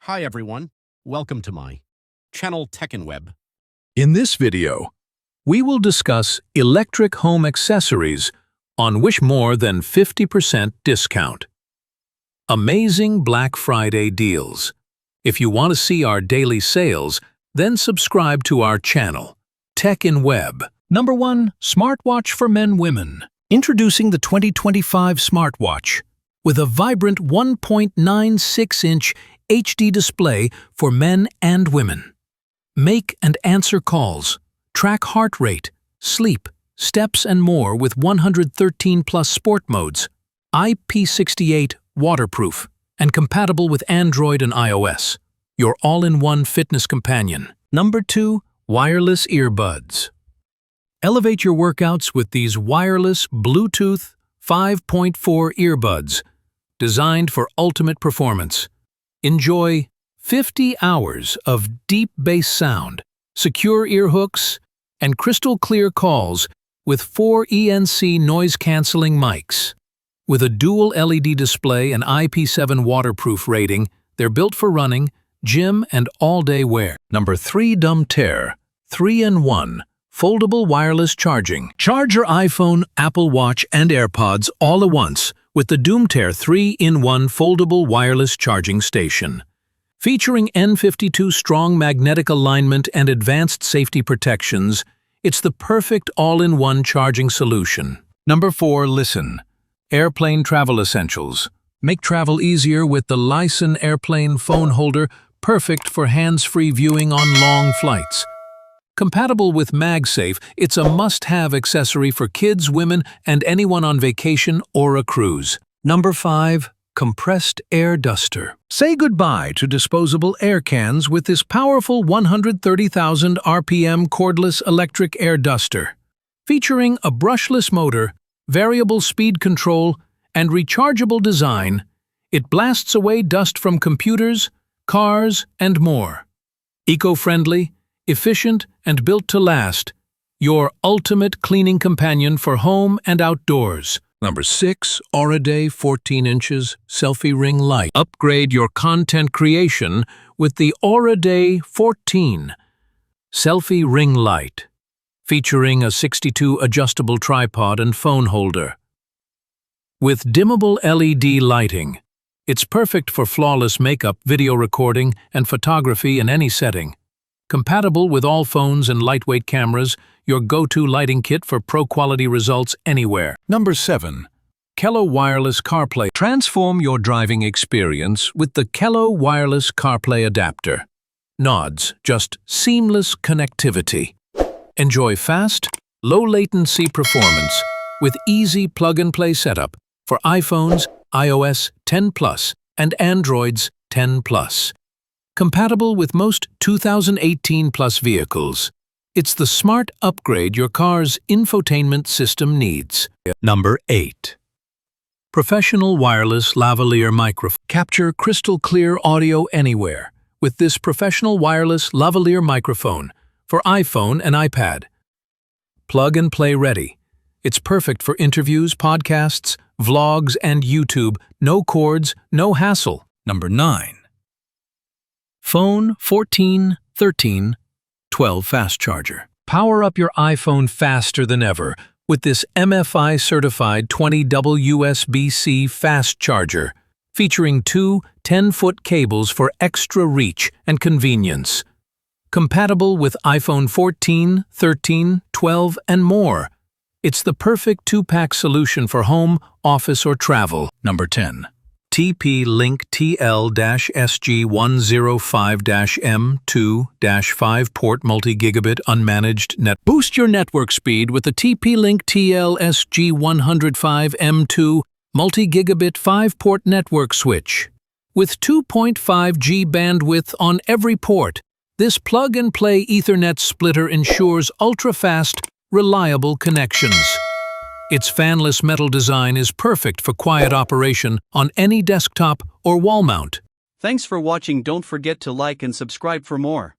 Hi everyone, welcome to my channel Tech and Web. In this video, we will discuss electric home accessories on which more than 50% discount. Amazing Black Friday deals. If you want to see our daily sales, then subscribe to our channel, Tech and Web. Number 1. Smartwatch for men/women. Introducing the 2025 smartwatch with a vibrant 1.96-inch HD display for men and women. Make and answer calls, track heart rate, sleep, steps and more with 113+ sport modes, IP68 waterproof, and compatible with Android and iOS. Your all-in-one fitness companion. Number 2. Wireless earbuds. Elevate your workouts with these wireless Bluetooth 5.4 earbuds, designed for ultimate performance. Enjoy 50 hours of deep bass sound, secure ear hooks, and crystal clear calls with 4 ENC noise-canceling mics. With a dual LED display and IP7 waterproof rating, they're built for running, gym, and all-day wear. Number 3. DUMTERR 3-in-1 Foldable Wireless Charging. Charge your iPhone, Apple Watch, and AirPods all at once with the DUMTERR 3-in-1 Foldable Wireless Charging Station. Featuring N52 strong magnetic alignment and advanced safety protections, it's the perfect all-in-one charging solution. Number 4. LISEN Airplane Travel Essentials. Make travel easier with the LISEN airplane phone holder, perfect for hands-free viewing on long flights. Compatible with MagSafe, it's a must-have accessory for kids, women, and anyone on vacation or a cruise. Number 5. Compressed Air Duster. Say goodbye to disposable air cans with this powerful 130,000 RPM cordless electric air duster. Featuring a brushless motor, variable speed control, and rechargeable design, it blasts away dust from computers, cars, and more. Eco-friendly, efficient, and built to last, your ultimate cleaning companion for home and outdoors. Number 6. Aureday 14 inches Selfie Ring Light. Upgrade your content creation with the Aureday 14 Selfie Ring Light, featuring a 62 adjustable tripod and phone holder. With dimmable LED lighting, it's perfect for flawless makeup, video recording, and photography in any setting. Compatible with all phones and lightweight cameras, your go-to lighting kit for pro-quality results anywhere. Number 7. Kello Wireless CarPlay. Transform your driving experience with the Kello Wireless CarPlay adapter. Nods, just seamless connectivity. Enjoy fast, low-latency performance with easy plug-and-play setup for iPhones, iOS 10 Plus, and Androids 10 Plus. Compatible with most 2018 Plus vehicles. It's the smart upgrade your car's infotainment system needs. Number 8. Professional Wireless Lavalier Microphone. Capture crystal clear audio anywhere with this professional wireless lavalier microphone for iPhone and iPad. Plug and play ready. It's perfect for interviews, podcasts, vlogs, and YouTube. No cords, no hassle. Number 9. Phone 14, 13, 12 Fast Charger. Power up your iPhone faster than ever with this MFI certified 20W USB-C fast charger, featuring 2 10-foot cables for extra reach and convenience. Compatible with iPhone 14, 13, 12, and more. It's the perfect 2-pack solution for home, office, or travel. Number 10. TP-Link TL-SG105-M2-5 port multi-gigabit unmanaged net. Boost your network speed with the TP-Link TL-SG105-M2 multi-gigabit 5-port network switch. With 2.5 G bandwidth on every port, this plug-and-play Ethernet splitter ensures ultra-fast, reliable connections. Its fanless metal design is perfect for quiet operation on any desktop or wall mount. Thanks for watching. Don't forget to like and subscribe for more.